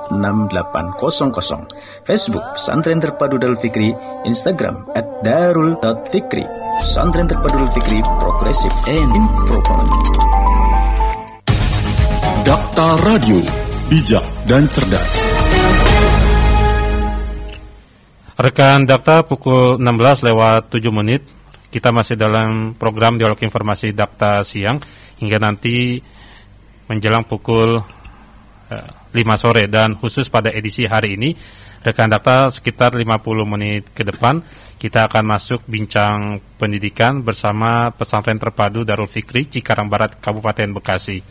6800. Facebook Pesantren Terpadu Darul Fikri, Instagram @darul.fikri. Pesantren Terpadu Darul Fikri, progresif and improvement. Dakta Radio, bijak dan cerdas. Rekan Dakta, pukul 16:07. Kita masih dalam program Dialog Informasi Dakta Siang hingga nanti menjelang pukul 5 sore, dan khusus pada edisi hari ini rekan Dakta sekitar 50 menit ke depan kita akan masuk bincang pendidikan bersama Pesantren Terpadu Darul Fikri Cikarang Barat Kabupaten Bekasi.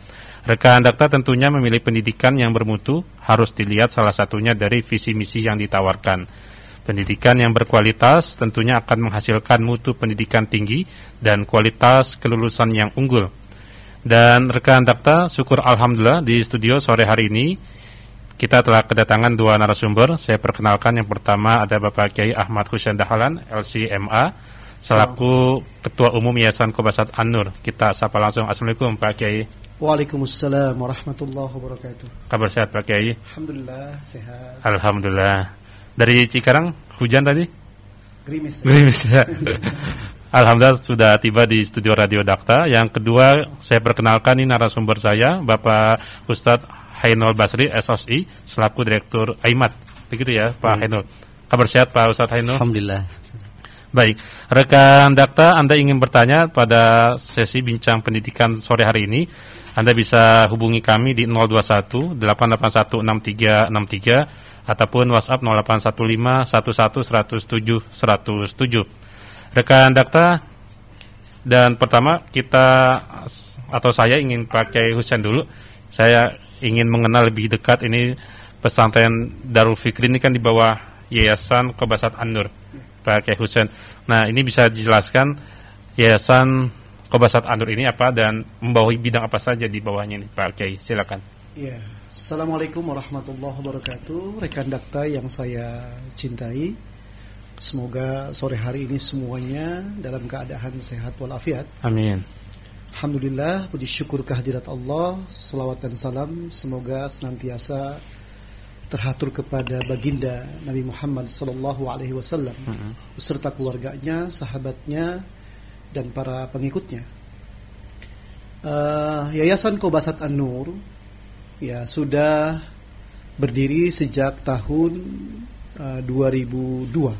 Rekan Dakta tentunya memilih pendidikan yang bermutu harus dilihat salah satunya dari visi misi yang ditawarkan. Pendidikan yang berkualitas tentunya akan menghasilkan mutu pendidikan tinggi dan kualitas kelulusan yang unggul. Dan rekan Dakta, syukur alhamdulillah di studio sore hari ini kita telah kedatangan dua narasumber. Saya perkenalkan, yang pertama ada Bapak Kiai Ahmad Husain Dahlan, LCMA, selaku Ketua Umum Yayasan Qobasat An-Nur. Kita sapa langsung. Assalamualaikum Pak Kiai. Waalaikumsalam warahmatullahi wabarakatuh. Kabar sehat Pak Kiai? Alhamdulillah sehat. Alhamdulillah. Dari Cikarang hujan tadi? Gerimis. Gerimis ya. Alhamdulillah sudah tiba di studio Radio Dakta. Yang kedua saya perkenalkan, ini narasumber saya Bapak Ustadz Hainul Basri SOSI selaku Direktur Aimat. Begitu ya Pak Hainul. Kabar sehat Pak Ustadz Hainul? Alhamdulillah. Baik, rekan Dakta, Anda ingin bertanya pada sesi bincang pendidikan sore hari ini, Anda bisa hubungi kami di 021 881 6363 ataupun WhatsApp 0815 11 107 107. Rekan Dakta, dan pertama kita atau saya ingin pakai Husain dulu. Saya ingin mengenal lebih dekat ini Pesantren Darul Fikri ini kan di bawah Yayasan Qobasat An-Nur, Pak Kiai Husain. Nah, ini bisa dijelaskan Yayasan Qobasat An-Nur ini apa dan membawahi bidang apa saja di bawahnya ini, Pak Kiai? Silakan. Ya, Assalamualaikum warahmatullahi wabarakatuh. Rekan Dakta yang saya cintai, semoga sore hari ini semuanya dalam keadaan sehat walafiat. Amin. Alhamdulillah, puji syukur kehadirat Allah, selawat dan salam semoga senantiasa terhatur kepada baginda Nabi Muhammad SAW beserta keluarganya, sahabatnya, dan para pengikutnya. Yayasan Qobasat An-Nur ya sudah berdiri sejak tahun 2002.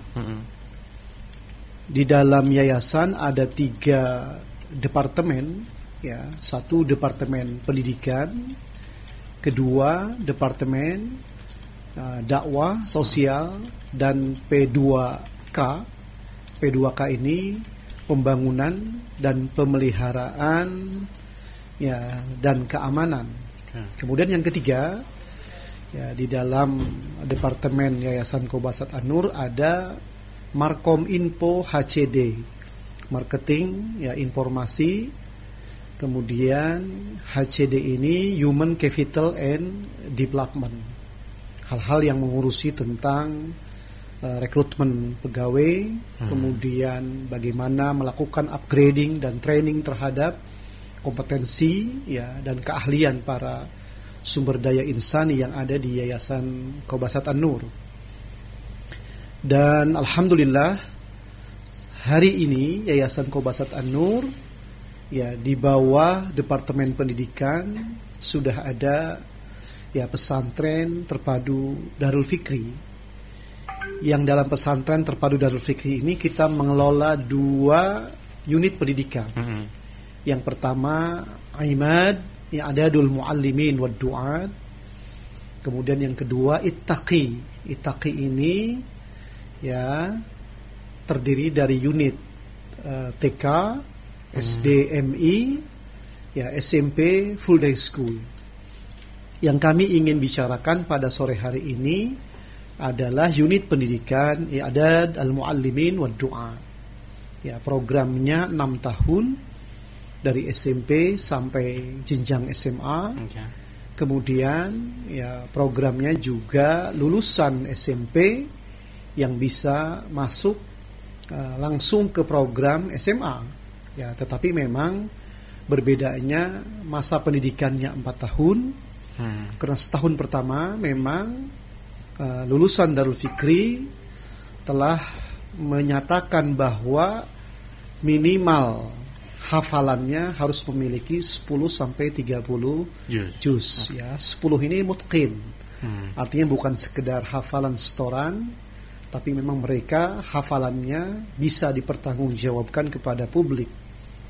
Di dalam yayasan ada 3 departemen, ya, 1 departemen pendidikan, kedua departemen dakwah sosial, dan P2K. P2K ini pembangunan dan pemeliharaan, ya, dan keamanan. Kemudian yang ketiga, ya, di dalam departemen Yayasan Qobasat An-Nur ada Markom Info HCD, marketing, ya, informasi. Kemudian HCD ini Human Capital and Development, hal-hal yang mengurusi tentang rekrutmen pegawai, kemudian bagaimana melakukan upgrading dan training terhadap kompetensi, ya, dan keahlian para sumber daya insani yang ada di Yayasan Qobasat An-Nur. Dan alhamdulillah hari ini Yayasan Qobasat An-Nur, ya, di bawah Departemen Pendidikan sudah ada, ya, Pesantren Terpadu Darul Fikri. Yang dalam Pesantren Terpadu Darul Fikri ini kita mengelola 2 unit pendidikan. Yang pertama Imad, yang ada Dul Muallimin wad Du'at. Kemudian yang kedua Ittaqi. Ittaqi ini, ya, terdiri dari unit TK, SD, MI, ya, SMP, full day school. Yang kami ingin bicarakan pada sore hari ini adalah unit pendidikan I'dad al-Muallimin wad Du'at. Ya, programnya 6 tahun dari SMP sampai jenjang SMA. Kemudian, ya, programnya juga lulusan SMP yang bisa masuk langsung ke program SMA. Ya, tetapi memang berbedanya masa pendidikannya 4 tahun, Karena setahun pertama memang lulusan Darul Fikri telah menyatakan bahwa minimal hafalannya harus memiliki 10 sampai 30 juz ya. 10 ini mutqin. Artinya bukan sekedar hafalan setoran, tapi memang mereka hafalannya bisa dipertanggungjawabkan kepada publik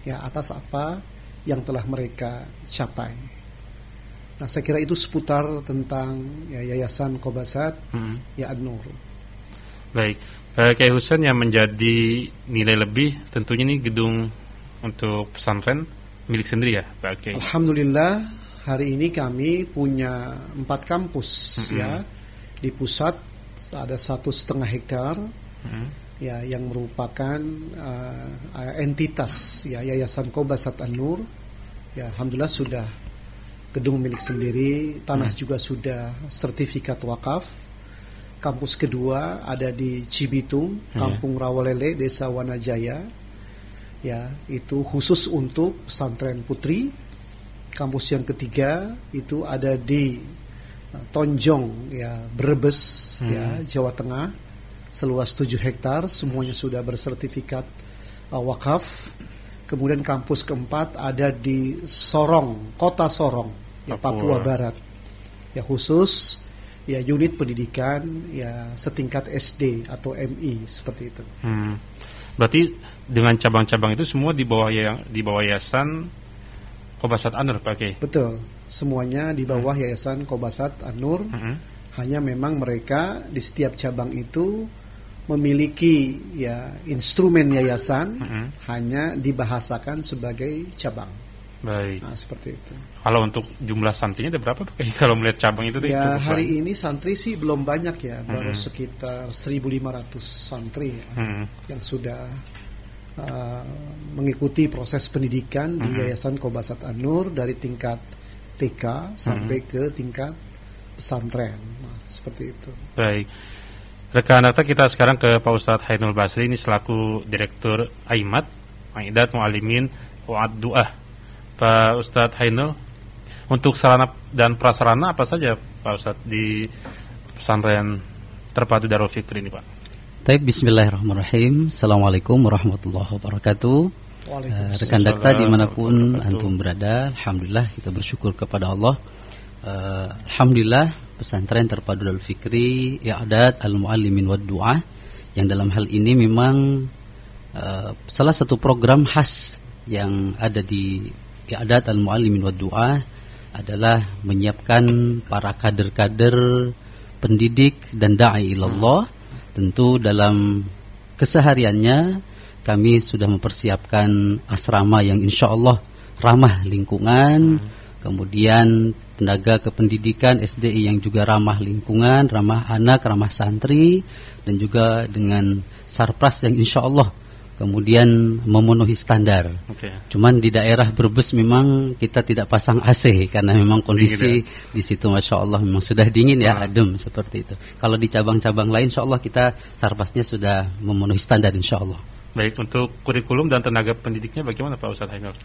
ya atas apa yang telah mereka capai. Nah, saya kira itu seputar tentang ya, Yayasan Qobasat ya An-Nur. Baik, Pak Kiai Husain, yang menjadi nilai lebih tentunya ini gedung untuk pesantren milik sendiri ya Pak Kiai? Alhamdulillah, hari ini kami punya 4 kampus ya. Di pusat ada 1,5 hektar ya, yang merupakan entitas ya Yayasan Qobasat An-Nur. Ya, alhamdulillah sudah gedung milik sendiri, tanah juga sudah sertifikat wakaf. Kampus kedua ada di Cibitung, Kampung Rawalele, Desa Wanajaya. Ya, itu khusus untuk pesantren putri. Kampus yang ketiga itu ada di Tonjong ya, Brebes ya, Jawa Tengah, seluas 7 hektar, semuanya sudah bersertifikat wakaf. Kemudian kampus keempat ada di Sorong, Kota Sorong, ya, Papua Barat. Ya, khusus ya unit pendidikan ya setingkat SD atau MI seperti itu. Berarti dengan cabang-cabang itu semua di bawah Yayasan Qobasat An-Nur, Pak Kiai? Betul, semuanya di bawah Yayasan Qobasat An-Nur. Hanya memang mereka di setiap cabang itu memiliki ya instrumen yayasan, hanya dibahasakan sebagai cabang. Baik. Nah, seperti itu. Kalau untuk jumlah santrinya ada berapa, Pak? Kalau melihat cabang itu ya, hari ini santri sih belum banyak ya, baru sekitar 1.500 santri ya, yang sudah mengikuti proses pendidikan di Yayasan Qobasat An-Nur dari tingkat TK sampai ke tingkat pesantren. Nah, seperti itu. Baik. Rekan data kita sekarang ke Pak Ustadz Hainul Basri, ini selaku Direktur Aimat, Maidat Mu'alimin Wa'ad Du'ah. Pak Ustadz Hainul, untuk sarana dan prasarana apa saja Pak Ustadz di pesantren terpadu Darul Fikri ini, Pak? Baik, bismillahirrahmanirrahim. Assalamualaikum warahmatullahi wabarakatuh. Rekan dakta dimanapun antum berada, alhamdulillah kita bersyukur kepada Allah. Alhamdulillah, pesantren terpadu Darul Fikri I'dad Al-Mu'allimin Wad Du'ah, yang dalam hal ini memang salah satu program khas yang ada di I'dad Al-Mu'allimin Wad Du'ah adalah menyiapkan para kader-kader pendidik dan da'i ilallah. Tentu dalam kesehariannya kami sudah mempersiapkan asrama yang insya Allah ramah lingkungan, kemudian tenaga kependidikan SDI yang juga ramah lingkungan, ramah anak, ramah santri, dan juga dengan sarpras yang insya Allah kemudian memenuhi standar. Cuman di daerah Brebes memang kita tidak pasang AC karena memang kondisi di situ masya Allah memang sudah dingin ya, adem seperti itu. Kalau di cabang-cabang lain insya Allah kita sarpasnya sudah memenuhi standar insya Allah. Baik, untuk kurikulum dan tenaga pendidiknya bagaimana Pak Ustadz Hainul?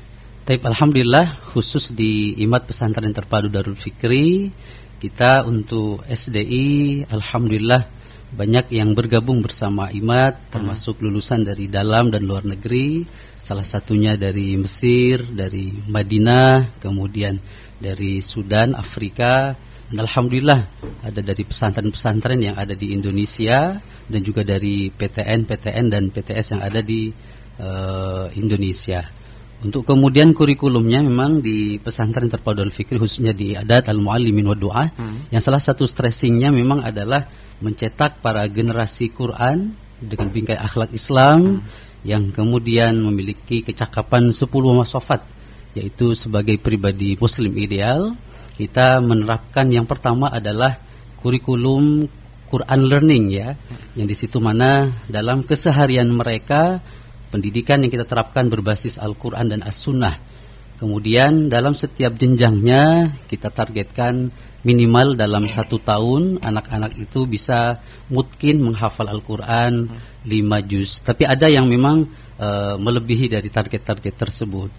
Taib, alhamdulillah khusus di IMAT Pesantren Terpadu Darul Fikri kita untuk SDI alhamdulillah banyak yang bergabung bersama IMAT, termasuk lulusan dari dalam dan luar negeri. Salah satunya dari Mesir, dari Madinah, kemudian dari Sudan, Afrika. Dan alhamdulillah ada dari pesantren-pesantren yang ada di Indonesia dan juga dari PTN dan PTS yang ada di Indonesia. Untuk kemudian kurikulumnya memang di pesantren terpadu Darul Fikri khususnya di I'dad Al-Mu'allimin Wad Du'ah, yang salah satu stressingnya memang adalah mencetak para generasi Quran dengan bingkai akhlak Islam yang kemudian memiliki kecakapan 10 masofat, yaitu sebagai pribadi muslim ideal. Kita menerapkan yang pertama adalah kurikulum Quran learning ya, yang di situ mana dalam keseharian mereka pendidikan yang kita terapkan berbasis Al-Quran dan As-Sunnah. Kemudian dalam setiap jenjangnya kita targetkan minimal dalam 1 tahun anak-anak itu bisa mungkin menghafal Al-Quran 5 juz. Tapi ada yang memang melebihi dari target-target tersebut.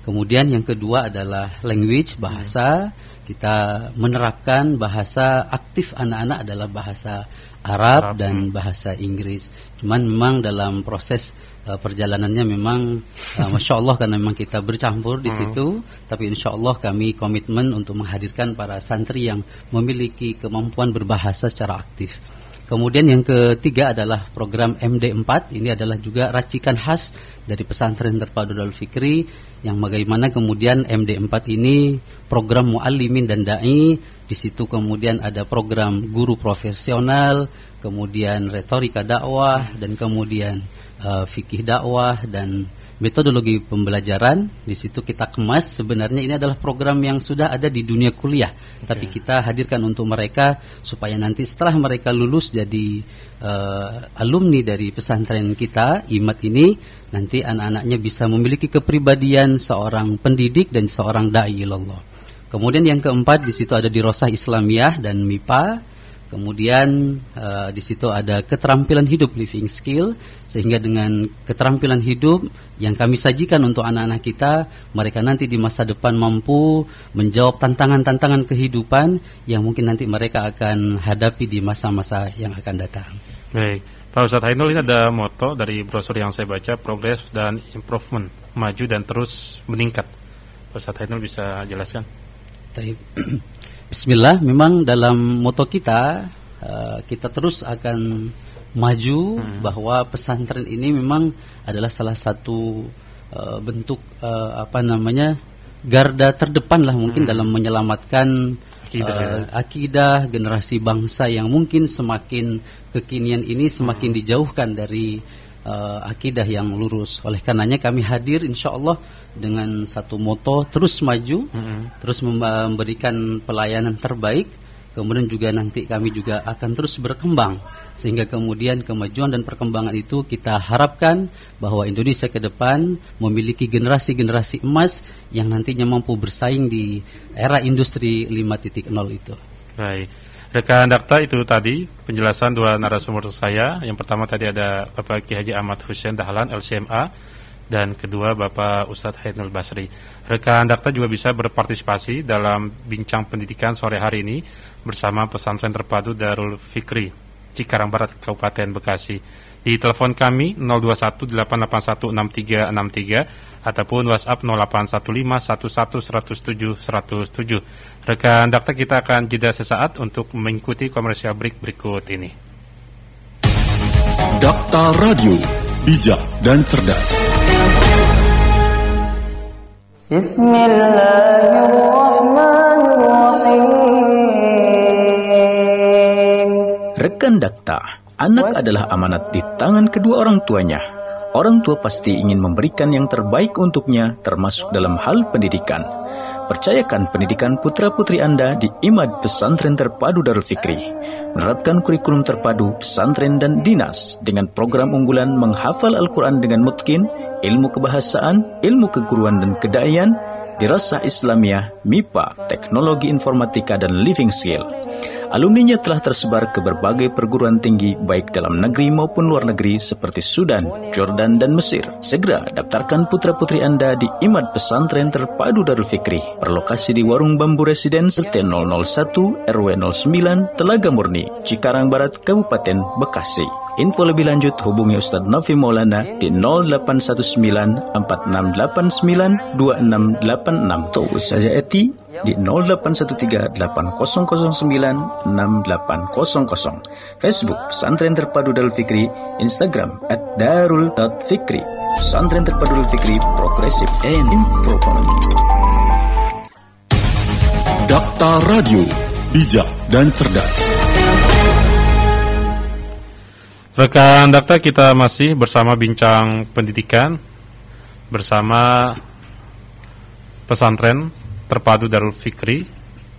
Kemudian yang kedua adalah language, bahasa. kita menerapkan bahasa aktif anak-anak adalah bahasa Arab dan bahasa Inggris. Cuman memang dalam proses perjalanannya memang Masya Allah, karena memang kita bercampur di situ, tapi Insya Allah kami komitmen untuk menghadirkan para santri yang memiliki kemampuan berbahasa secara aktif. Kemudian yang ketiga adalah program MD4. Ini adalah juga racikan khas dari Pesantren Terpadu Darul Fikri, yang bagaimana kemudian MD4 ini program muallimin dan dai. Di situ kemudian ada program guru profesional, kemudian retorika dakwah, dan kemudian fikih dakwah dan metodologi pembelajaran. Di situ kita kemas, sebenarnya ini adalah program yang sudah ada di dunia kuliah, tapi kita hadirkan untuk mereka supaya nanti setelah mereka lulus jadi alumni dari pesantren kita IMAD ini, nanti anak-anaknya bisa memiliki kepribadian seorang pendidik dan seorang dai ilallah. Kemudian yang keempat, di situ ada dirosah Islamiyah dan MIPA. Kemudian di situ ada keterampilan hidup, living skill, sehingga dengan keterampilan hidup yang kami sajikan untuk anak-anak kita, mereka nanti di masa depan mampu menjawab tantangan-tantangan kehidupan yang mungkin nanti mereka akan hadapi di masa-masa yang akan datang. Baik, Pak Ustadz Hainul, ini ada moto dari brosur yang saya baca, progress dan improvement, maju dan terus meningkat. Pak Ustadz Hainul bisa jelaskan? Baik. Bismillah, memang dalam moto kita, kita terus akan maju, bahwa pesantren ini memang adalah salah satu bentuk garda terdepan lah mungkin dalam menyelamatkan akidah generasi bangsa yang mungkin semakin kekinian ini semakin dijauhkan dari akidah yang lurus. Oleh karenanya kami hadir insya Allah dengan satu moto, terus maju, terus memberikan pelayanan terbaik. Kemudian juga nanti kami juga akan terus berkembang, sehingga kemudian kemajuan dan perkembangan itu kita harapkan bahwa Indonesia ke depan memiliki generasi-generasi emas yang nantinya mampu bersaing di era industri 5.0 itu. Baik, rekan Dakta, itu tadi penjelasan dua narasumber saya. Yang pertama tadi ada Bapak Ki Haji Ahmad Hussein Dahlan LCMA, dan kedua Bapak Ustadz Hainul Basri. Rekan Dakta juga bisa berpartisipasi dalam bincang pendidikan sore hari ini bersama Pesantren Terpadu Darul Fikri Cikarang Barat, Kabupaten Bekasi. Di telepon kami 0218816363 ataupun WhatsApp 081511107107. Rekan Dakta, kita akan jeda sesaat untuk mengikuti komersial break berikut ini. Dakta Radio, bijak dan cerdas. Bismillahirrahmanirrahim. Rekan Dakta, anak adalah amanat di tangan kedua orang tuanya. Orang tua pasti ingin memberikan yang terbaik untuknya, termasuk dalam hal pendidikan. Percayakan pendidikan putra-putri Anda di IMAD Pesantren Terpadu Darul Fikri. Menerapkan kurikulum terpadu pesantren dan dinas dengan program unggulan menghafal Al-Quran dengan mutkin, ilmu kebahasaan, ilmu keguruan dan kedaian, dirasah Islamiyah, MIPA, teknologi informatika dan living skill. Alumninya telah tersebar ke berbagai perguruan tinggi baik dalam negeri maupun luar negeri seperti Sudan, Jordan, dan Mesir. Segera daftarkan putra-putri Anda di IMAD Pesantren Terpadu Darul Fikri. Berlokasi di Warung Bambu Residence T001 RW 09 Telaga Murni, Cikarang Barat, Kabupaten Bekasi. Info lebih lanjut hubungi Ustadz Nafi Maulana di 081946992686 atau saja Eti di 0813-8009-6800. Facebook Pesantren Terpadu Darul Fikri, Instagram @darul.fikri. Pesantren Terpadu Darul Fikri, progresif and improvement. Dakta Radio, bijak dan cerdas. Rekan Dakta, kita masih bersama bincang pendidikan bersama Pesantren Terpadu Darul Fikri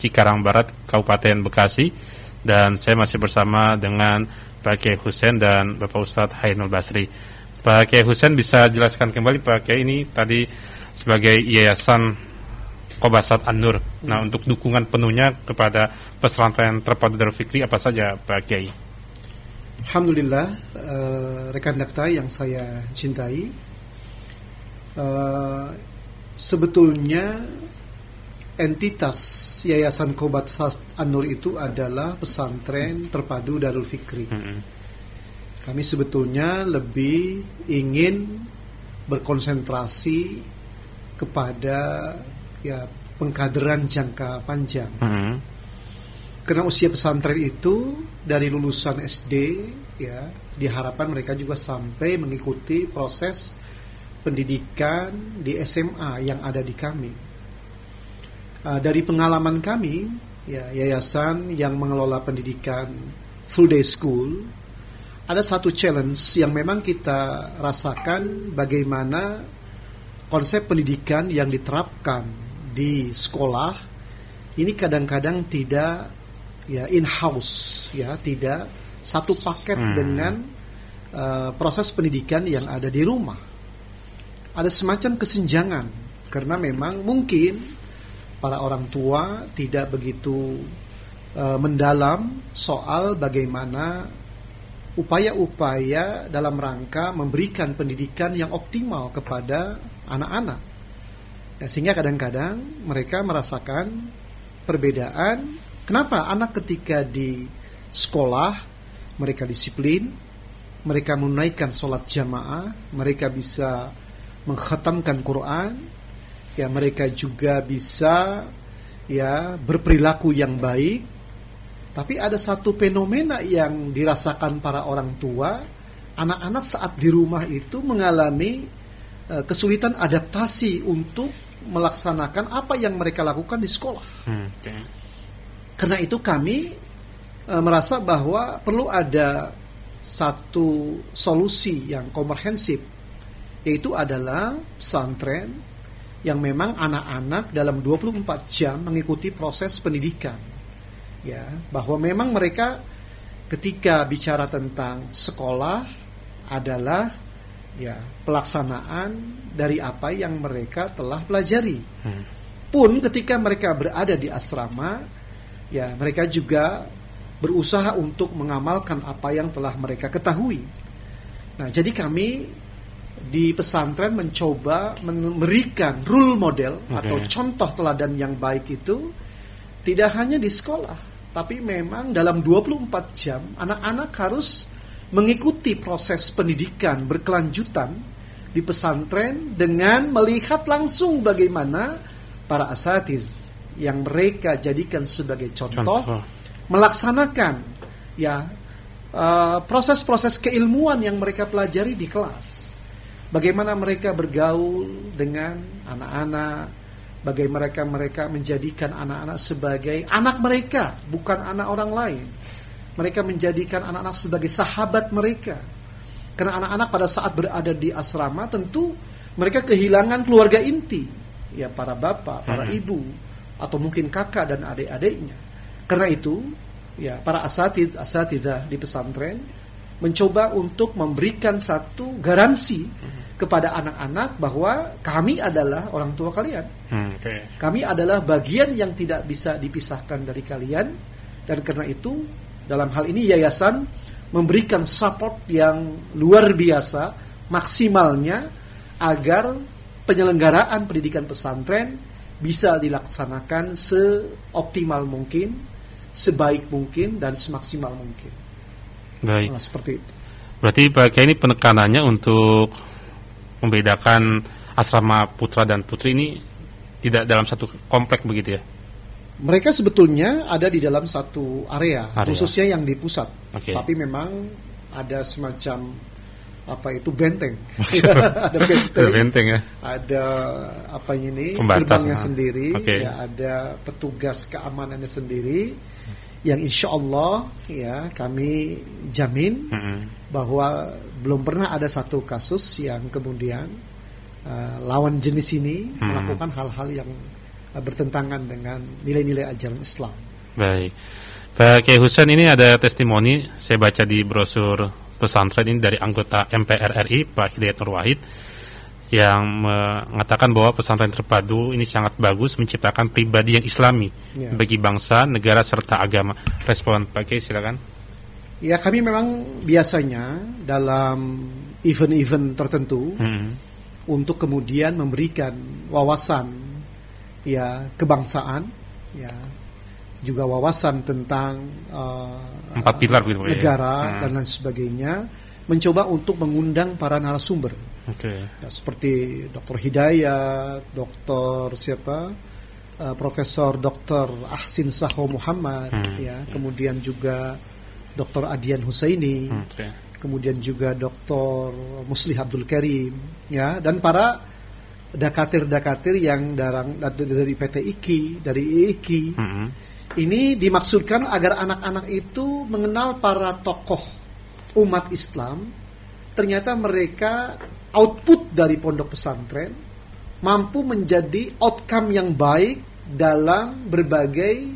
Cikarang Barat, Kabupaten Bekasi, dan saya masih bersama dengan Pak Kiai Hussein dan Bapak Ustadz Hainul Basri. Pak Kiai Hussein, bisa jelaskan kembali Pak Kiai, ini tadi sebagai Yayasan Qobasat An-Nur. Nah, untuk dukungan penuhnya kepada Pesantren Terpadu Darul Fikri apa saja Pak Kiai? Alhamdulillah, rekan Dakta yang saya cintai, sebetulnya entitas Yayasan Khobat An-Nur itu adalah pesantren terpadu Darul Fikri. Kami sebetulnya lebih ingin berkonsentrasi kepada pengkaderan jangka panjang. Karena usia pesantren itu dari lulusan SD diharapkan mereka juga sampai mengikuti proses pendidikan di SMA yang ada di kami. Dari pengalaman kami, yayasan yang mengelola pendidikan full day school, ada satu challenge yang memang kita rasakan, bagaimana konsep pendidikan yang diterapkan di sekolah ini kadang-kadang tidak in-house, tidak satu paket dengan proses pendidikan yang ada di rumah. Ada semacam kesenjangan karena memang mungkin para orang tua tidak begitu mendalam soal bagaimana upaya-upaya dalam rangka memberikan pendidikan yang optimal kepada anak-anak. Sehingga kadang-kadang mereka merasakan perbedaan. Kenapa anak ketika di sekolah mereka disiplin, mereka menunaikan sholat jamaah, mereka bisa mengkhatamkan Quran, mereka juga bisa berperilaku yang baik. Tapi ada satu fenomena yang dirasakan para orang tua, anak-anak saat di rumah itu mengalami kesulitan adaptasi untuk melaksanakan apa yang mereka lakukan di sekolah. Karena itu kami merasa bahwa perlu ada satu solusi yang komprehensif, yaitu adalah pesantren yang memang anak-anak dalam 24 jam mengikuti proses pendidikan. Bahwa memang mereka ketika bicara tentang sekolah adalah pelaksanaan dari apa yang mereka telah pelajari. Pun ketika mereka berada di asrama, mereka juga berusaha untuk mengamalkan apa yang telah mereka ketahui. Nah, jadi kami di pesantren mencoba memberikan role model atau contoh teladan yang baik itu tidak hanya di sekolah, tapi memang dalam 24 jam anak-anak harus mengikuti proses pendidikan berkelanjutan di pesantren dengan melihat langsung bagaimana para asatiz yang mereka jadikan sebagai contoh melaksanakan proses-proses keilmuan yang mereka pelajari di kelas. Bagaimana mereka bergaul dengan anak-anak, bagaimana mereka menjadikan anak-anak sebagai anak mereka, bukan anak orang lain. Mereka menjadikan anak-anak sebagai sahabat mereka. Karena anak-anak pada saat berada di asrama tentu mereka kehilangan keluarga inti, para bapak, para ibu, atau mungkin kakak dan adik-adiknya. Karena itu, para asatidzah di pesantren mencoba untuk memberikan satu garansi kepada anak-anak bahwa kami adalah orang tua kalian. Kami adalah bagian yang tidak bisa dipisahkan dari kalian. Dan karena itu dalam hal ini yayasan memberikan support yang luar biasa maksimalnya agar penyelenggaraan pendidikan pesantren bisa dilaksanakan seoptimal mungkin, sebaik mungkin, dan semaksimal mungkin. Baik. Nah, seperti itu. Berarti Pak Kiai ini penekanannya untuk membedakan asrama putra dan putri ini tidak dalam satu komplek begitu ya? Mereka sebetulnya ada di dalam satu area. Khususnya yang di pusat. Tapi memang ada semacam benteng. Ada benteng ya. Ada gerbangnya sendiri. Ada petugas keamanannya sendiri. Yang insya Allah kami jamin bahwa belum pernah ada satu kasus yang kemudian lawan jenis ini melakukan hal-hal yang bertentangan dengan nilai-nilai ajaran Islam. Baik, Pak Kiai Husain, ini ada testimoni saya baca di brosur pesantren ini dari anggota MPR RI Pak Hidayat Nur Wahid yang mengatakan bahwa pesantren terpadu ini sangat bagus menciptakan pribadi yang Islami bagi bangsa, negara serta agama. Respon Pak Kiai, silakan. Ya, kami memang biasanya dalam event-event tertentu untuk kemudian memberikan wawasan ya kebangsaan, ya juga wawasan tentang 4 pilar gitu, negara dan lain sebagainya, mencoba untuk mengundang para narasumber. Ya, seperti Dr. Hidayat, Profesor Dr. Ahsin Saho Muhammad, ya, kemudian juga Dr. Adian Husaini, kemudian juga Dr. Muslih Abdul Karim, ya, dan para dakatir-dakatir yang dari PT IKI, dari IIKI. Ini dimaksudkan agar anak-anak itu mengenal para tokoh umat Islam. Ternyata mereka output dari pondok pesantren mampu menjadi outcome yang baik dalam berbagai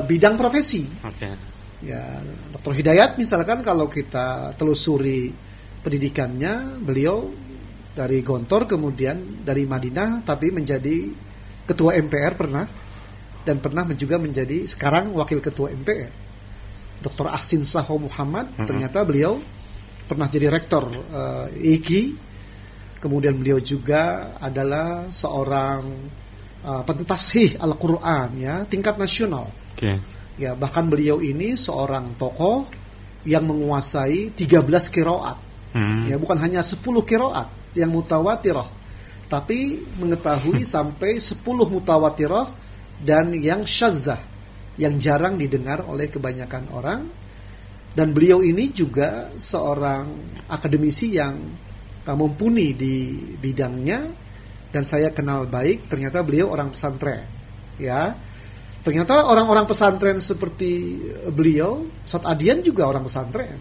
bidang profesi. Ya, Dr. Hidayat misalkan, kalau kita telusuri pendidikannya, beliau dari Gontor, kemudian dari Madinah, tapi menjadi ketua MPR pernah, dan pernah juga menjadi sekarang wakil ketua MPR. Dr. Ahsin Saho Muhammad, ternyata beliau pernah jadi rektor IKI. Kemudian beliau juga adalah seorang pentashih Al-Quran, ya, tingkat nasional. Ya, bahkan beliau ini seorang tokoh yang menguasai 13 qiraat. Ya, bukan hanya 10 qiraat yang mutawatirah, tapi mengetahui sampai 10 mutawatirah dan yang syadzah, yang jarang didengar oleh kebanyakan orang. Dan beliau ini juga seorang akademisi yang mumpuni di bidangnya, dan saya kenal baik. Ternyata beliau orang pesantren, ya. Ternyata orang-orang pesantren seperti beliau, Ustaz Adian juga orang pesantren,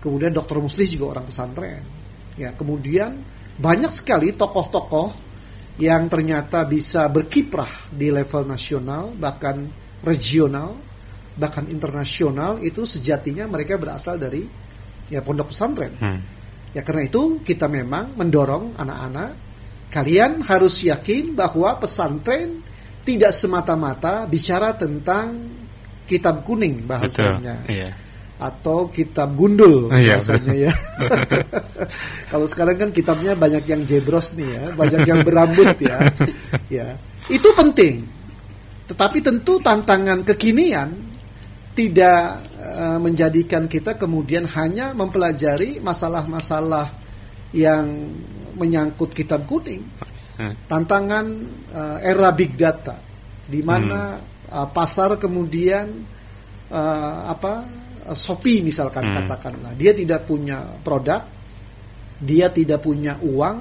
kemudian Dr. Muslih juga orang pesantren, ya. Kemudian banyak sekali tokoh-tokoh yang ternyata bisa berkiprah di level nasional, bahkan regional, bahkan internasional. Itu sejatinya mereka berasal dari, ya, pondok pesantren. Ya, karena itu kita memang mendorong anak-anak, kalian harus yakin bahwa pesantren tidak semata-mata bicara tentang kitab kuning bahasanya, atau kitab gundul bahasanya, ya. Kalau sekarang kan kitabnya banyak yang jebros nih, ya, banyak yang berambut, ya. Ya, itu penting. Tetapi tentu tantangan kekinian tidak menjadikan kita kemudian hanya mempelajari masalah-masalah yang menyangkut kitab kuning. Tantangan era big data, di mana pasar kemudian Shopee misalkan, katakanlah, dia tidak punya produk, dia tidak punya uang,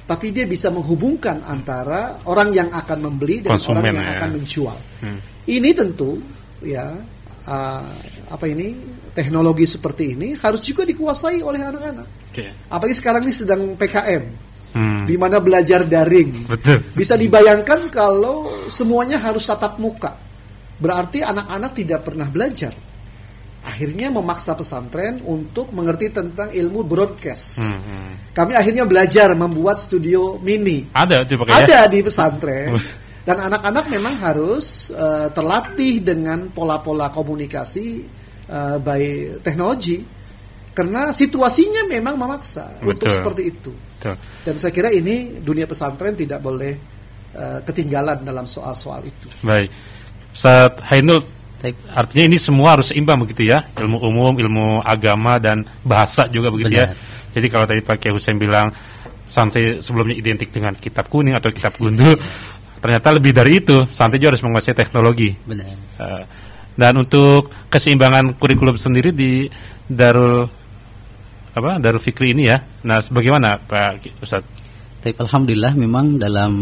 tapi dia bisa menghubungkan antara orang yang akan membeli dan konsumen, orang yang akan menjual. Ini tentu, ya, teknologi seperti ini harus juga dikuasai oleh anak-anak. Apalagi sekarang ini sedang PKM, di mana belajar daring. Bisa dibayangkan kalau semuanya harus tatap muka, berarti anak-anak tidak pernah belajar. Akhirnya memaksa pesantren untuk mengerti tentang ilmu broadcast. Kami akhirnya belajar membuat studio mini. Ada di pesantren. Dan anak-anak memang harus terlatih dengan pola-pola komunikasi by teknologi, karena situasinya memang memaksa untuk seperti itu. Dan saya kira ini dunia pesantren tidak boleh ketinggalan dalam soal-soal itu. Baik, Ustaz Hainul, artinya ini semua harus seimbang begitu ya, ilmu umum, ilmu agama, dan bahasa juga begitu. Benar. Ya. Jadi kalau tadi Pak Kiai Husain bilang santri sebelumnya identik dengan kitab kuning atau kitab gundul, ternyata lebih dari itu, santri juga harus menguasai teknologi. Benar. Dan untuk keseimbangan kurikulum sendiri di Darul Fikri ini, ya. Nah, bagaimana Pak Ustaz? Alhamdulillah, memang dalam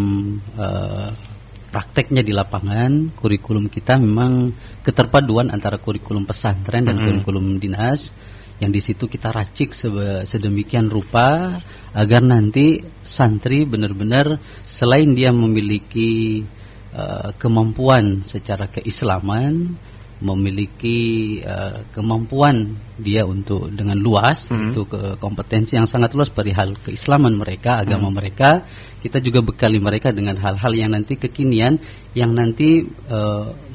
prakteknya di lapangan, kurikulum kita memang keterpaduan antara kurikulum pesantren dan kurikulum dinas, yang di situ kita racik sedemikian rupa agar nanti santri benar-benar selain dia memiliki kemampuan secara keislaman, memiliki kemampuan dia untuk dengan luas, itu kompetensi yang sangat luas perihal keislaman mereka, agama mereka. Kita juga bekali mereka dengan hal-hal yang nanti kekinian, yang nanti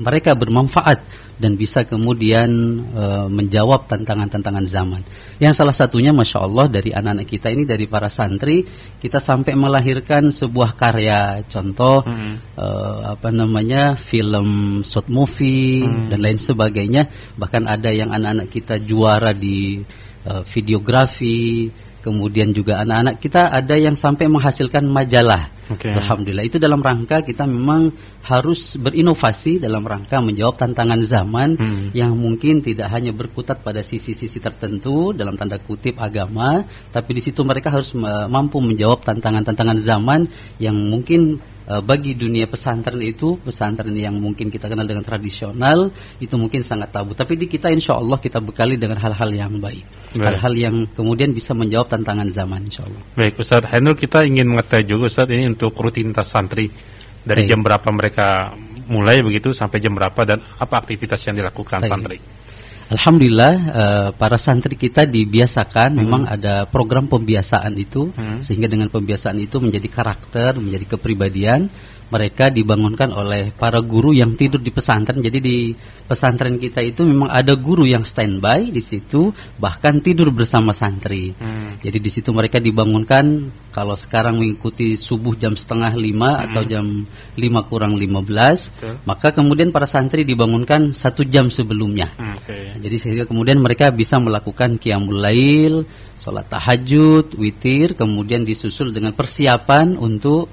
mereka bermanfaat dan bisa kemudian menjawab tantangan-tantangan zaman. Yang salah satunya Masya Allah dari anak-anak kita ini, dari para santri, kita sampai melahirkan sebuah karya, contoh film short movie dan lain sebagainya. Bahkan ada yang anak-anak kita juara di videografi. Kemudian juga anak-anak kita ada yang sampai menghasilkan majalah. Alhamdulillah, itu dalam rangka kita memang harus berinovasi dalam rangka menjawab tantangan zaman yang mungkin tidak hanya berkutat pada sisi-sisi tertentu dalam tanda kutip agama, tapi di situ mereka harus mampu menjawab tantangan-tantangan zaman yang mungkin bagi dunia pesantren itu, pesantren yang mungkin kita kenal dengan tradisional, itu mungkin sangat tabu. Tapi di kita insya Allah kita bekali dengan hal-hal yang baik. Hal-hal yang kemudian bisa menjawab tantangan zaman insya Allah. Baik Ustaz Hainul, kita ingin mengetahui juga Ustaz ini untuk rutinitas santri. Dari jam berapa mereka mulai begitu sampai jam berapa, dan apa aktivitas yang dilakukan santri? Alhamdulillah para santri kita dibiasakan, memang ada program pembiasaan itu, sehingga dengan pembiasaan itu menjadi karakter, menjadi kepribadian. Mereka dibangunkan oleh para guru yang tidur di pesantren. Jadi di pesantren kita itu memang ada guru yang standby di situ, bahkan tidur bersama santri. Jadi di situ mereka dibangunkan, kalau sekarang mengikuti subuh jam 4:30 atau jam 5:15, maka kemudian para santri dibangunkan 1 jam sebelumnya. Jadi sehingga kemudian mereka bisa melakukan qiyamul lail, sholat tahajud, witir, kemudian disusul dengan persiapan untuk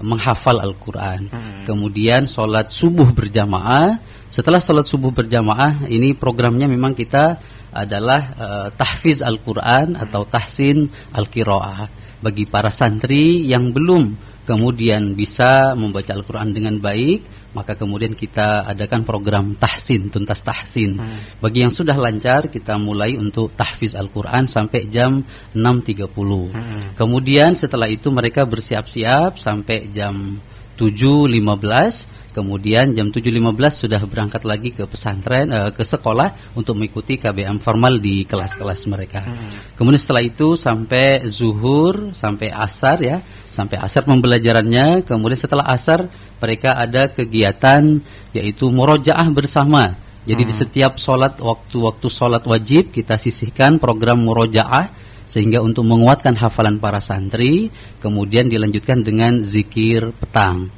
menghafal Al-Quran. Kemudian sholat subuh berjamaah. Setelah sholat subuh berjamaah, ini programnya memang kita adalah tahfiz Al-Quran atau tahsin Al-Qiraah. Bagi para santri yang belum kemudian bisa membaca Al-Quran dengan baik, maka kemudian kita adakan program tahsin, tuntas tahsin. Bagi yang sudah lancar, kita mulai untuk tahfiz Al-Quran sampai jam 6.30. Kemudian setelah itu mereka bersiap-siap sampai jam 7.15. Kemudian jam 7.15 sudah berangkat lagi ke pesantren, ke sekolah untuk mengikuti KBM formal di kelas-kelas mereka. Kemudian setelah itu sampai zuhur, sampai asar ya, sampai asar pembelajarannya. Kemudian setelah asar mereka ada kegiatan yaitu murojaah bersama. Jadi di setiap sholat, waktu-waktu sholat wajib kita sisihkan program murojaah, sehingga untuk menguatkan hafalan para santri. Kemudian dilanjutkan dengan zikir petang.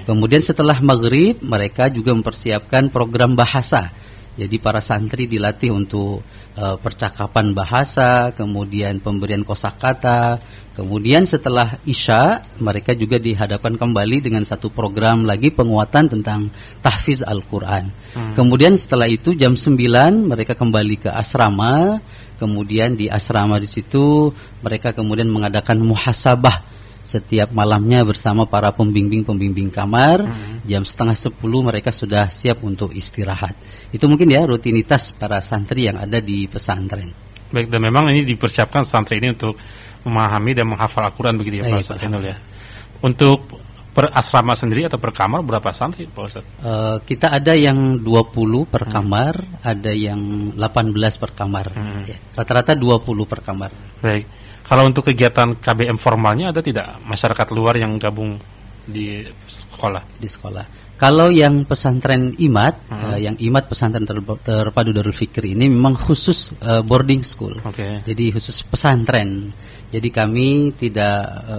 Kemudian setelah maghrib mereka juga mempersiapkan program bahasa. Jadi para santri dilatih untuk percakapan bahasa, kemudian pemberian kosakata. Kemudian setelah isya mereka juga dihadapkan kembali dengan satu program lagi penguatan tentang tahfiz Al-Quran. Kemudian setelah itu jam 9 mereka kembali ke asrama. Kemudian di asrama di situ mereka kemudian mengadakan muhasabah setiap malamnya bersama para pembimbing kamar. Jam 9:30 mereka sudah siap untuk istirahat. Itu mungkin ya rutinitas para santri yang ada di pesantren. Baik, dan memang ini dipersiapkan santri ini untuk memahami dan menghafal Al-Quran begitu ya Pak Ustaz Hainul ya. Untuk per asrama sendiri atau per kamar berapa santri Pak Ustaz? Kita ada yang 20 per kamar, ada yang 18 per kamar. Ya, rata-rata 20 per kamar. Baik. Kalau untuk kegiatan KBM formalnya ada tidak masyarakat luar yang gabung di sekolah? Di sekolah. Kalau yang pesantren IMAT, yang IMAT pesantren terpadu Darul Fikri ini memang khusus boarding school. Jadi khusus pesantren. Jadi kami tidak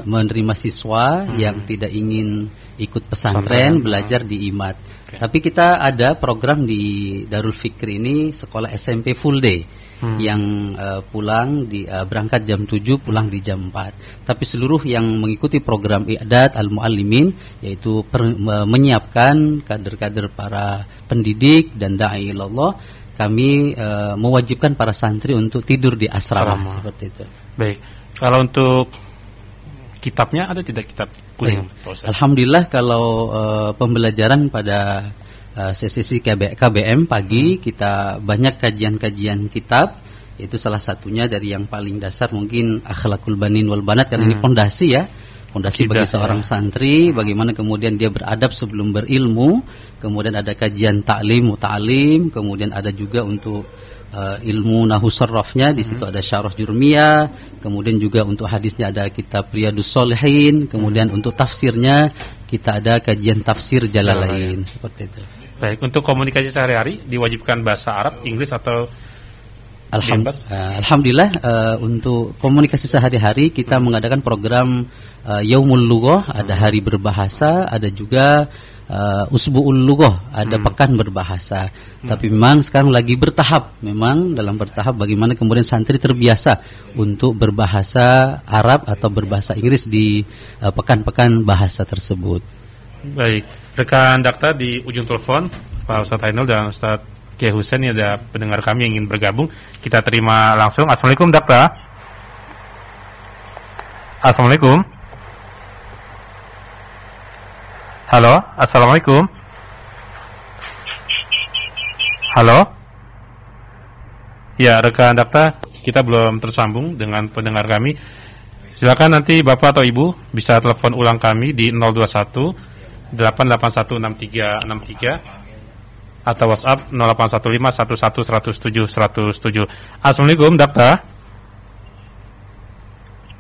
menerima siswa yang tidak ingin ikut pesantren belajar di IMAT. Tapi kita ada program di Darul Fikri ini sekolah SMP full day. Yang pulang berangkat jam 7, pulang di jam 4. Tapi seluruh yang mengikuti program I'dad Al-Muallimin, yaitu menyiapkan kader-kader para pendidik dan da'i ilallah, kami mewajibkan para santri untuk tidur di asrama. Seperti itu. Baik. Kalau untuk kitabnya ada tidak kitab kuning? Alhamdulillah kalau pembelajaran pada sesi KBM pagi kita banyak kajian-kajian kitab. Itu salah satunya dari yang paling dasar mungkin Akhlaqul Banin wal Banat, karena ini pondasi ya. Pondasi bagi seorang santri, bagaimana kemudian dia beradab sebelum berilmu. Kemudian ada kajian ta'lim, muta'alim, kemudian ada juga untuk ilmu Nahwu Sarrafnya, di situ ada Syarah Jurmiyah, kemudian juga untuk hadisnya ada kitab Riyadus Shalihin, kemudian untuk tafsirnya kita ada kajian tafsir Jalalain, seperti itu. Baik, untuk komunikasi sehari-hari diwajibkan bahasa Arab, Inggris atau Alhamdulillah, untuk komunikasi sehari-hari kita mengadakan program Yaumul Lughah, ada hari berbahasa, ada juga Usbu'ul Lughah, ada pekan berbahasa. Tapi memang sekarang lagi bertahap, memang dalam bertahap bagaimana kemudian santri terbiasa untuk berbahasa Arab atau berbahasa Inggris di pekan-pekan bahasa tersebut. Baik, rekan Dakta di ujung telepon Pak Ustadz Ainul dan Ustadz Kiai Husain, ini ada pendengar kami yang ingin bergabung. Kita terima langsung. Assalamualaikum Dakta. Assalamualaikum. Halo, assalamualaikum. Halo. Ya, rekan Dakta, kita belum tersambung dengan pendengar kami. Silakan nanti Bapak atau Ibu bisa telepon ulang kami di 021 881 6363 atau WhatsApp 0815 11 107 107. Assalamualaikum Dakta.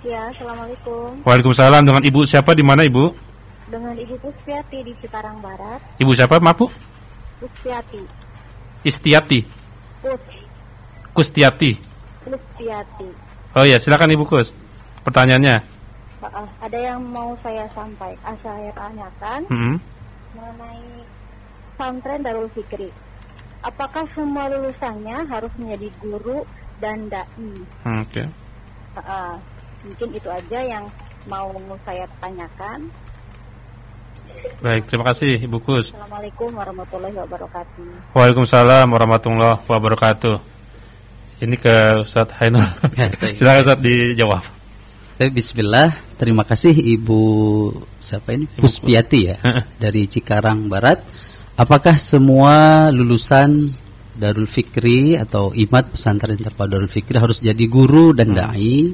Ya, assalamualaikum. Waalaikumsalam. Dengan Ibu siapa, di mana Ibu? Dengan Ibu Puspiati di Cikarang Barat. Ibu siapa, maaf Bu? Puspiati. Istiati. Kustiati. Puspiati. Oh ya, silakan Ibu Kus. Pertanyaannya. Ada yang mau saya sampaikan, saya tanyakan mengenai pesantren Darul Fikri. Apakah semua lulusannya harus menjadi guru dan dai? Oke. Mungkin itu aja yang mau saya tanyakan. Baik, terima kasih Ibu Kus. Assalamualaikum warahmatullahi wabarakatuh. Waalaikumsalam warahmatullahi wabarakatuh. Ini ke Ustadz Ainul. Silakan Ustadz dijawab. Bismillah, terima kasih Ibu siapa ini? Puspiati ya, dari Cikarang Barat. Apakah semua lulusan Darul Fikri atau IMAD Pesantren Terpadu Darul Fikri harus jadi guru dan dai?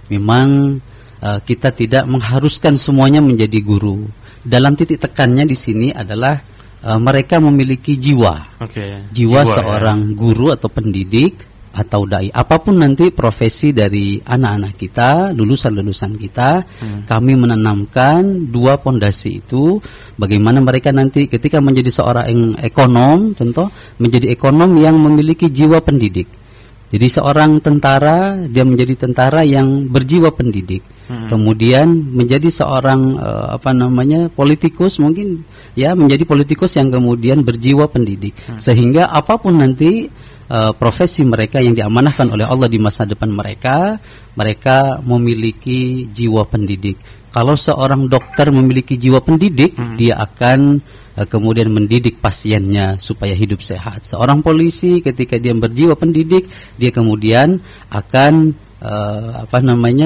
Memang kita tidak mengharuskan semuanya menjadi guru. Dalam titik tekannya di sini adalah mereka memiliki jiwa, jiwa seorang guru atau pendidik atau dai. Apapun nanti profesi dari anak-anak kita, lulusan-lulusan kita, kami menanamkan dua pondasi itu. Bagaimana mereka nanti ketika menjadi seorang ekonom, tentu menjadi ekonom yang memiliki jiwa pendidik. Jadi seorang tentara, dia menjadi tentara yang berjiwa pendidik. Kemudian menjadi seorang politikus, mungkin ya menjadi politikus yang kemudian berjiwa pendidik. Sehingga apapun nanti profesi mereka yang diamanahkan oleh Allah di masa depan mereka memiliki jiwa pendidik. Kalau seorang dokter memiliki jiwa pendidik, dia akan kemudian mendidik pasiennya supaya hidup sehat. Seorang polisi ketika dia berjiwa pendidik, dia kemudian akan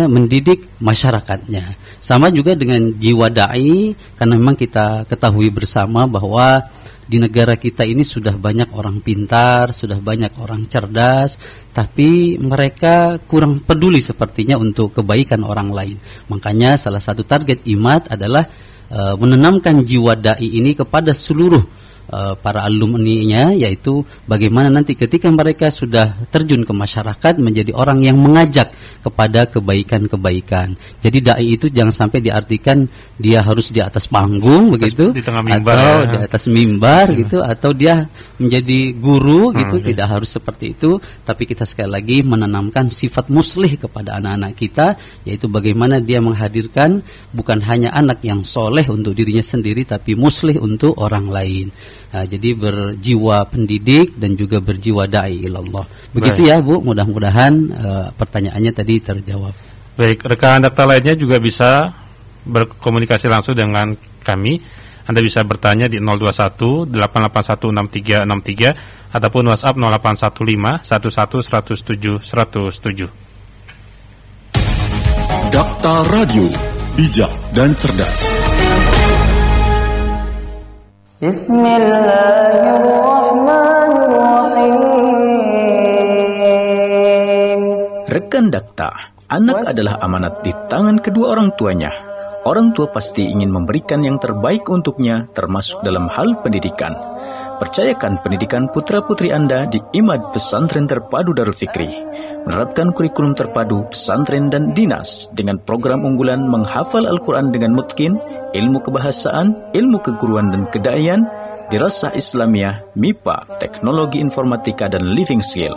mendidik masyarakatnya. Sama juga dengan jiwa dai, karena memang kita ketahui bersama bahwa di negara kita ini sudah banyak orang pintar, sudah banyak orang cerdas, tapi mereka kurang peduli sepertinya untuk kebaikan orang lain. Makanya salah satu target IMAD adalah menanamkan jiwa dai ini kepada seluruh para alumninya, yaitu bagaimana nanti ketika mereka sudah terjun ke masyarakat menjadi orang yang mengajak kepada kebaikan-kebaikan. Jadi dai itu jangan sampai diartikan dia harus di atas panggung begitu, di tengah mimbar, atau di atas mimbar gitu, atau dia menjadi guru gitu. Tidak harus seperti itu, tapi kita sekali lagi menanamkan sifat muslih kepada anak-anak kita, yaitu bagaimana dia menghadirkan bukan hanya anak yang soleh untuk dirinya sendiri, tapi muslih untuk orang lain. Nah, jadi berjiwa pendidik dan juga berjiwa da'i ilallah. Begitu. Baik. Ya Bu, mudah-mudahan pertanyaannya tadi terjawab. Baik, rekan data lainnya juga bisa berkomunikasi langsung dengan kami. Anda bisa bertanya di 021 881 6363 ataupun WhatsApp 0815 11 107 107. Dakta Radio, bijak dan cerdas. Bismillahirrahmanirrahim. Rekan Dakta, anak adalah amanat di tangan kedua orang tuanya. Orang tua pasti ingin memberikan yang terbaik untuknya, termasuk dalam hal pendidikan. Percayakan pendidikan putra-putri Anda di IMAD Pesantren Terpadu Darul Fikri. Menerapkan kurikulum terpadu pesantren dan dinas dengan program unggulan menghafal Al-Quran dengan mutkin, ilmu kebahasaan, ilmu keguruan dan kedaian, Dirasah Islamiyah, MIPA, Teknologi Informatika dan Living Skill.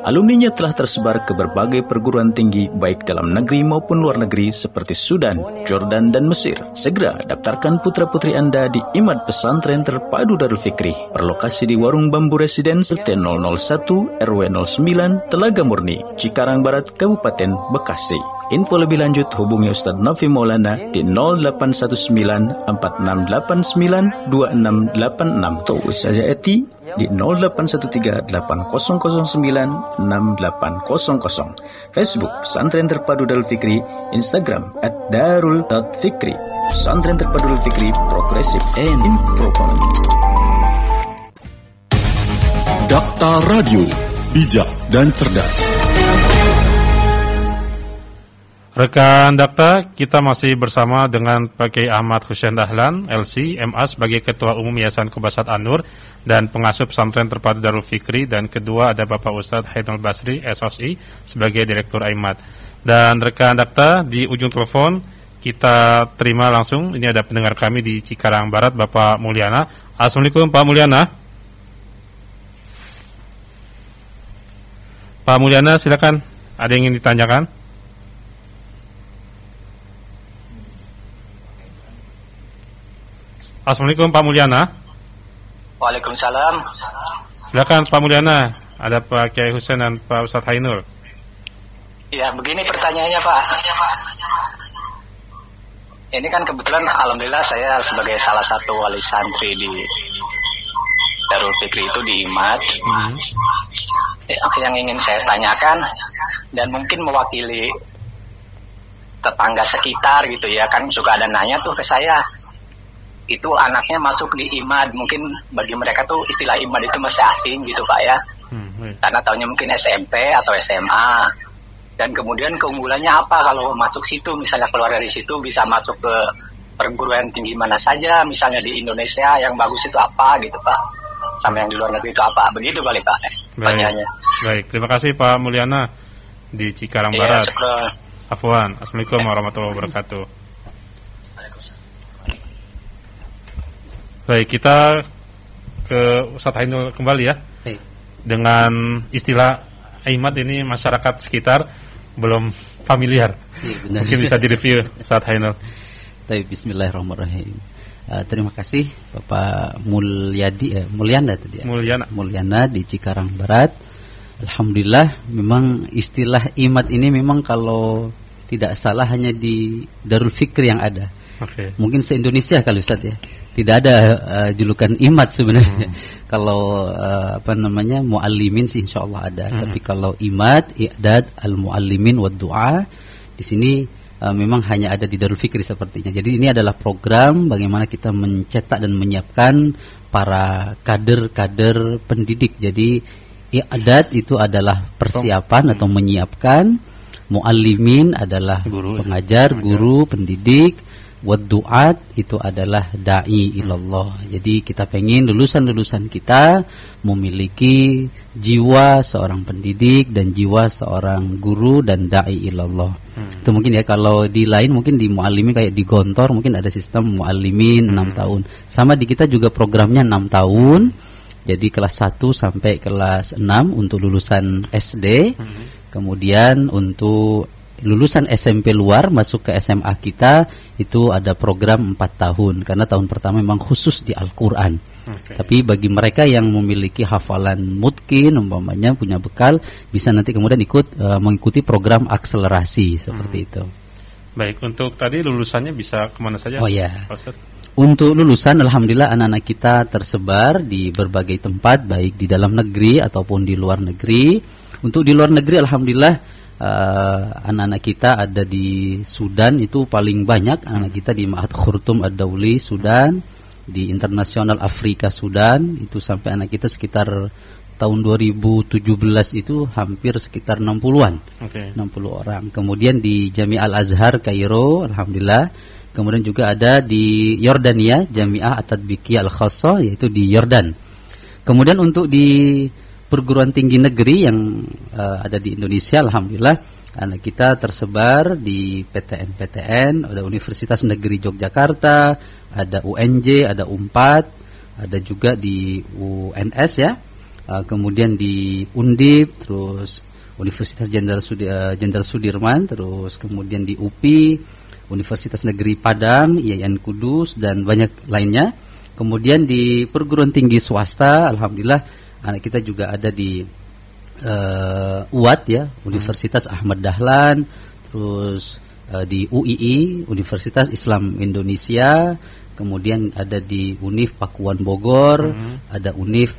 Alumninya telah tersebar ke berbagai perguruan tinggi baik dalam negeri maupun luar negeri seperti Sudan, Jordan, dan Mesir. Segera daftarkan putra-putri Anda di IMAD Pesantren Terpadu Darul Fikri, berlokasi di Warung Bambu Residen RT 001 RW 09 Telaga Murni, Cikarang Barat, Kabupaten Bekasi. Info lebih lanjut hubungi Ustadz Nafi Maulana di 0819 4689 2686 atau Ustaz Eti di 0813 8009 6800. Facebook Pesantren Terpadu Darul Fikri, Instagram @darul.fikri. Pesantren Terpadu Darul Fikri, progresif and improvement. Dakta Radio, bijak dan cerdas. Rekan Dakta, kita masih bersama dengan Pak Kiai Ahmad Husain Dahlan, LC, MA sebagai Ketua Umum Yayasan Kubasat An-Nur dan Pengasuh Pesantren Terpadu Darul Fikri, dan kedua ada Bapak Ustadz Haidul Basri, SOSI, sebagai Direktur IMAD. Dan rekan Dakta, di ujung telepon kita terima langsung, ini ada pendengar kami di Cikarang Barat, Bapak Mulyana. Assalamualaikum Pak Mulyana. Pak Mulyana, silakan, ada yang ingin ditanyakan? Assalamualaikum Pak Mulyana. Waalaikumsalam. Silakan Pak Mulyana, ada Pak Kiai Husain dan Pak Ustadz Hainul. Ya, begini pertanyaannya Pak. Ini kan kebetulan alhamdulillah saya sebagai salah satu wali santri di Darul Fikri itu di IMAD. Yang ingin saya tanyakan dan mungkin mewakili tetangga sekitar gitu ya, kan suka ada nanya tuh ke saya. Itu anaknya masuk di IMAD, mungkin bagi mereka tuh istilah IMAD itu masih asing gitu Pak ya, karena tahunya mungkin SMP atau SMA, dan kemudian keunggulannya apa kalau masuk situ, misalnya keluar dari situ bisa masuk ke perguruan tinggi mana saja, misalnya di Indonesia yang bagus itu apa gitu Pak, sama yang di luar negeri itu apa, begitu kali Pak pertanyaannya. Baik, terima kasih Pak Mulyana di Cikarang Barat. Afwan, Assalamualaikum warahmatullahi wabarakatuh. Baik, kita ke Ustadz Hainul kembali ya. Dengan istilah IMAD ini masyarakat sekitar belum familiar. Benar. Mungkin bisa direview Ustadz Hainul. Bismillahirrahmanirrahim. Terima kasih Bapak Mulyana tadi ya. Mulyana di Cikarang Barat. Alhamdulillah, memang istilah IMAD ini memang kalau tidak salah hanya di Darul Fikri yang ada. Mungkin se-Indonesia kali Ustadz ya. Tidak ada julukan IMAD sebenarnya. Kalau muallimin sih insyaallah ada. Tapi kalau IMAD, i'dad al-muallimin wa du'a, di sini memang hanya ada di Darul Fikri sepertinya. Jadi ini adalah program bagaimana kita mencetak dan menyiapkan para kader-kader pendidik. Jadi i'dad itu adalah persiapan atau menyiapkan, muallimin adalah pengajar, guru, pendidik, Waddu'at itu adalah da'i ilallah. Jadi kita pengen lulusan-lulusan kita memiliki jiwa seorang pendidik dan jiwa seorang guru dan da'i ilallah. Itu mungkin ya, kalau di lain mungkin di muallimin kayak di Gontor mungkin ada sistem muallimin 6 tahun. Sama di kita juga programnya 6 tahun. Jadi kelas 1 sampai kelas 6 untuk lulusan SD. Kemudian untuk lulusan SMP luar masuk ke SMA kita itu ada program 4 tahun, karena tahun pertama memang khusus di Al-Quran. Tapi bagi mereka yang memiliki hafalan mutkin umpamanya punya bekal, bisa nanti kemudian mengikuti program akselerasi seperti itu. Baik, untuk tadi lulusannya bisa kemana saja? Oh ya, untuk lulusan alhamdulillah anak-anak kita tersebar di berbagai tempat, baik di dalam negeri ataupun di luar negeri. Untuk di luar negeri alhamdulillah anak-anak kita ada di Sudan, itu paling banyak anak kita di Ma'had Khurtum Ad-Dawli Sudan, di Internasional Afrika Sudan, itu sampai anak kita sekitar tahun 2017 itu hampir sekitar 60-an, 60 orang. Kemudian di Jami' Al-Azhar Kairo alhamdulillah. Kemudian juga ada di Yordania, Jami'ah At-Tadbiqiyah Al-Khassah, yaitu di Yordan. Kemudian untuk di perguruan tinggi negeri yang ada di Indonesia, alhamdulillah anak kita tersebar di PTN-PTN, ada Universitas Negeri Yogyakarta, ada UNJ, ada UNPAD, ada juga di UNS ya, kemudian di Undip, terus Universitas Jenderal Sudirman, terus kemudian di UPI, Universitas Negeri Padang, IAIN Kudus, dan banyak lainnya. Kemudian di perguruan tinggi swasta, alhamdulillah anak kita juga ada di UAT ya, Universitas Ahmad Dahlan, terus di UII, Universitas Islam Indonesia, kemudian ada di Univ Pakuan Bogor, ada Univ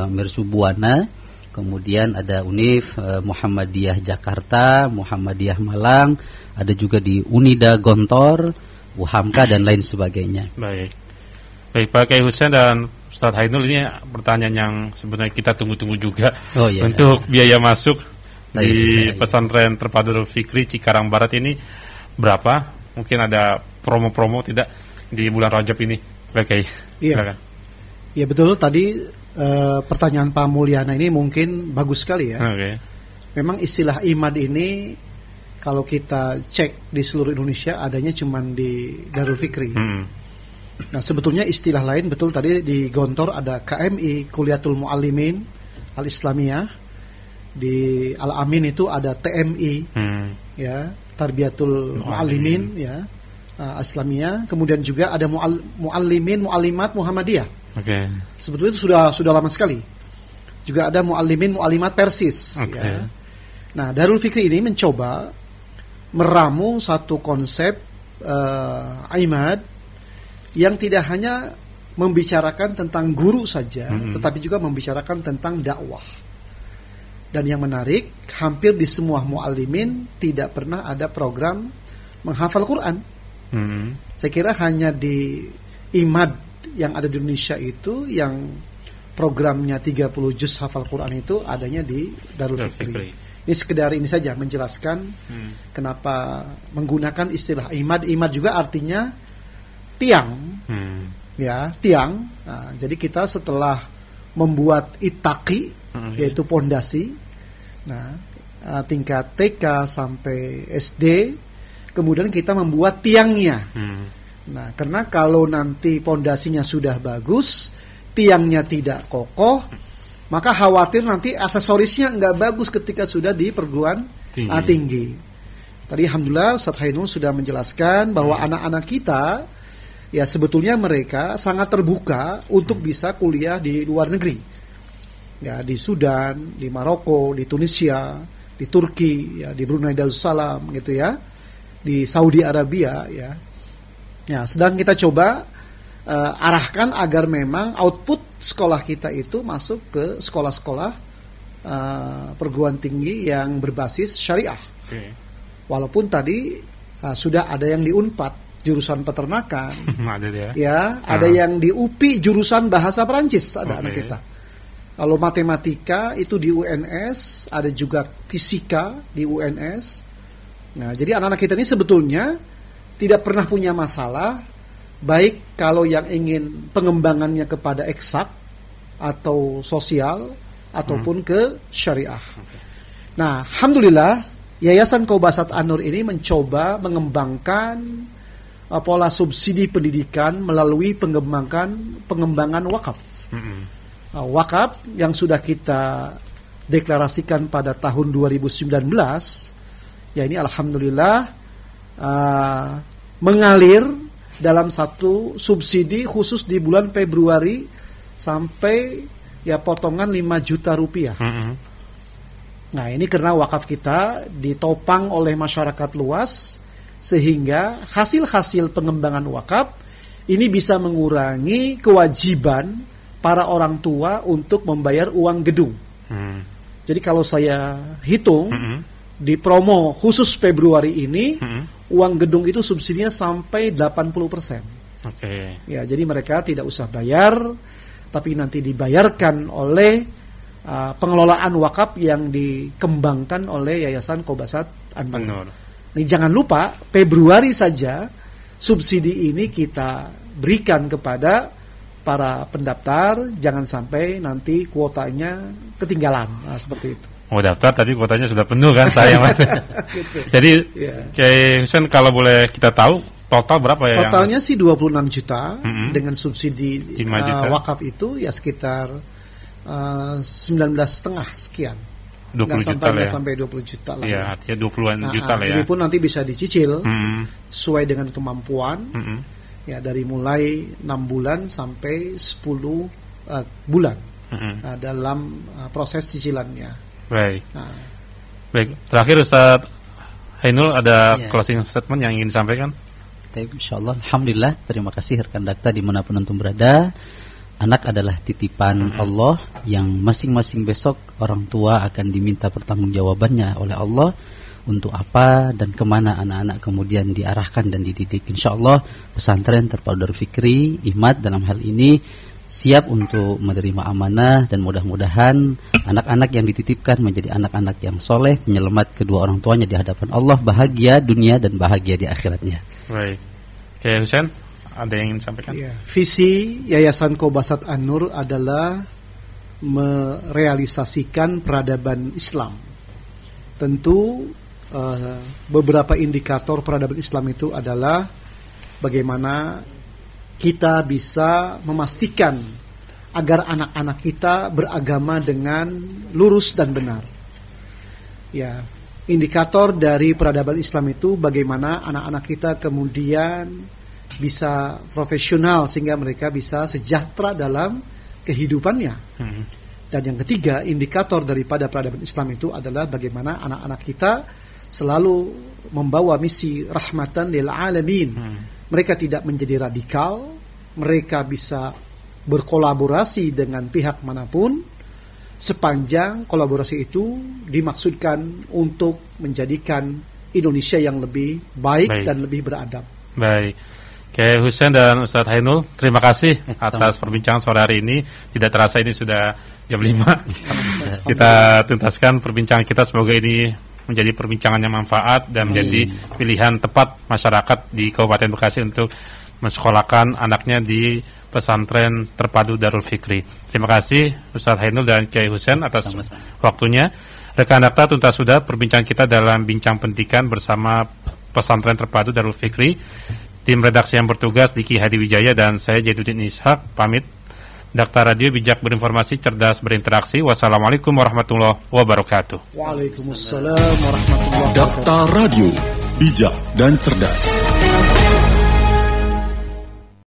Mercu Buana, kemudian ada Univ Muhammadiyah Jakarta, Muhammadiyah Malang, ada juga di Unida Gontor, UHAMKA dan lain sebagainya. Baik Pak Kiai Husain dan Ustaz Hainul, ini pertanyaan yang sebenarnya kita tunggu-tunggu juga. Untuk biaya masuk di pesantren terpadu Darul Fikri Cikarang Barat ini berapa? Mungkin ada promo-promo tidak di bulan Rajab ini, Pak Kiai? Iya. Ya betul, tadi pertanyaan Pak Mulyana ini mungkin bagus sekali ya. Memang istilah IMAD ini kalau kita cek di seluruh Indonesia adanya cuma di Darul Fikri. Nah sebetulnya istilah lain betul tadi di Gontor ada KMI Kuliatul Muallimin Al-Islamiyah, di Al-Amin itu ada TMI ya, Tarbiyatul Muallimin ya, Islamiyah, kemudian juga ada Muallimin Muallimat Muhammadiyah. Sebetulnya itu sudah lama sekali. Juga ada Muallimin Muallimat Persis ya. Nah, Darul Fikri ini mencoba meramu satu konsep IMAD yang tidak hanya membicarakan tentang guru saja, tetapi juga membicarakan tentang dakwah. Dan yang menarik, hampir di semua muallimin tidak pernah ada program menghafal Quran. Saya kira hanya di IMAD yang ada di Indonesia itu yang programnya 30 juz hafal Quran itu adanya di Darul Fikri. Ini sekedar ini saja menjelaskan kenapa menggunakan istilah IMAD. IMAD juga artinya tiang, ya tiang. Nah, jadi kita setelah membuat itaki, yaitu pondasi, nah tingkat TK sampai SD, kemudian kita membuat tiangnya. Nah, karena kalau nanti pondasinya sudah bagus, tiangnya tidak kokoh, maka khawatir nanti aksesorisnya nggak bagus ketika sudah di perguruan tinggi. Tadi alhamdulillah Ustaz Hainul sudah menjelaskan bahwa anak-anak kita ya sebetulnya mereka sangat terbuka untuk bisa kuliah di luar negeri. Ya, di Sudan, di Maroko, di Tunisia, di Turki, ya, di Brunei Darussalam gitu ya. Di Saudi Arabia ya. Ya, sedang kita coba arahkan agar memang output sekolah kita itu masuk ke sekolah-sekolah perguruan tinggi yang berbasis syariah. Walaupun tadi sudah ada yang di Unpad jurusan peternakan, ada yang di UPI jurusan bahasa Perancis, ada anak kita. Kalau matematika itu di UNS, ada juga fisika di UNS. Nah, jadi anak-anak kita ini sebetulnya tidak pernah punya masalah, baik kalau yang ingin pengembangannya kepada eksak atau sosial ataupun ke syariah. Nah, alhamdulillah Yayasan Qobasat An-Nur ini mencoba mengembangkan pola subsidi pendidikan melalui pengembangan wakaf. Wakaf yang sudah kita deklarasikan pada tahun 2019, ya ini alhamdulillah mengalir dalam satu subsidi khusus di bulan Februari sampai ya potongan 5 juta rupiah. Nah ini karena wakaf kita ditopang oleh masyarakat luas, sehingga hasil-hasil pengembangan wakaf ini bisa mengurangi kewajiban para orang tua untuk membayar uang gedung. Jadi kalau saya hitung di promo khusus Februari ini, uang gedung itu subsidinya sampai 80%. Ya, jadi mereka tidak usah bayar, tapi nanti dibayarkan oleh pengelolaan wakaf yang dikembangkan oleh Yayasan Qobasat An-Nur. Nih, jangan lupa Februari saja subsidi ini kita berikan kepada para pendaftar, jangan sampai nanti kuotanya ketinggalan. Nah, seperti itu. Mau daftar tadi kuotanya sudah penuh kan saya. Gitu. Jadi Kiai Husain, kalau boleh kita tahu Total berapa ya? Totalnya sih 26 juta dengan subsidi 5 juta. wakaf itu ya sekitar 19,5 sekian. 20 juta lah ya. Sampai 20 juta lah. Iya, artinya 20-an juta lah ya. Ini pun nanti bisa dicicil sesuai dengan kemampuan. Ya, dari mulai 6 bulan sampai 10 bulan dalam proses cicilannya. Baik. Baik, terakhir Ustaz Ainul ada closing statement yang ingin disampaikan? Insyaallah, alhamdulillah, terima kasih rekan dakta dimanapun antum berada. Anak adalah titipan Allah yang masing-masing besok orang tua akan diminta pertanggungjawabannya oleh Allah untuk apa dan kemana anak-anak kemudian diarahkan dan dididik. Insyaallah pesantren Terpadu Darul Fikri IMAD dalam hal ini siap untuk menerima amanah dan mudah-mudahan anak-anak yang dititipkan menjadi anak-anak yang soleh, penyelamat kedua orang tuanya di hadapan Allah, bahagia dunia dan bahagia di akhiratnya. Baik. Oke, Husain, ada yang ingin disampaikan? Ya, visi Yayasan Qobasat An-Nur adalah merealisasikan peradaban Islam. Tentu beberapa indikator peradaban Islam itu adalah bagaimana kita bisa memastikan agar anak-anak kita beragama dengan lurus dan benar. Ya, indikator dari peradaban Islam itu bagaimana anak-anak kita kemudian bisa profesional sehingga mereka bisa sejahtera dalam kehidupannya. Dan yang ketiga, indikator daripada peradaban Islam itu adalah bagaimana anak-anak kita selalu membawa misi rahmatan lil alamin. Mereka tidak menjadi radikal, mereka bisa berkolaborasi dengan pihak manapun sepanjang kolaborasi itu dimaksudkan untuk menjadikan Indonesia yang lebih baik dan lebih beradab. Baik. Oke, Husain dan Ustaz Ainul, terima kasih atas perbincangan sore hari ini. Tidak terasa ini sudah jam 5. Kita tuntaskan perbincangan kita, semoga ini menjadi perbincangan yang manfaat dan menjadi pilihan tepat masyarakat di Kabupaten Bekasi untuk mensekolahkan anaknya di pesantren Terpadu Darul Fikri. Terima kasih Ustaz Ainul dan Kiai Husain atas waktunya. Rekan dakta, tuntas sudah perbincangan kita dalam bincang pendidikan bersama pesantren Terpadu Darul Fikri. Tim redaksi yang bertugas Diki Hadi Wijaya dan saya Jaiduddin Ishak pamit. Dakta Radio, bijak berinformasi, cerdas berinteraksi. Wassalamualaikum warahmatullahi wabarakatuh. Waalaikumsalam warahmatullahi wabarakatuh. Dakta Radio, bijak dan cerdas.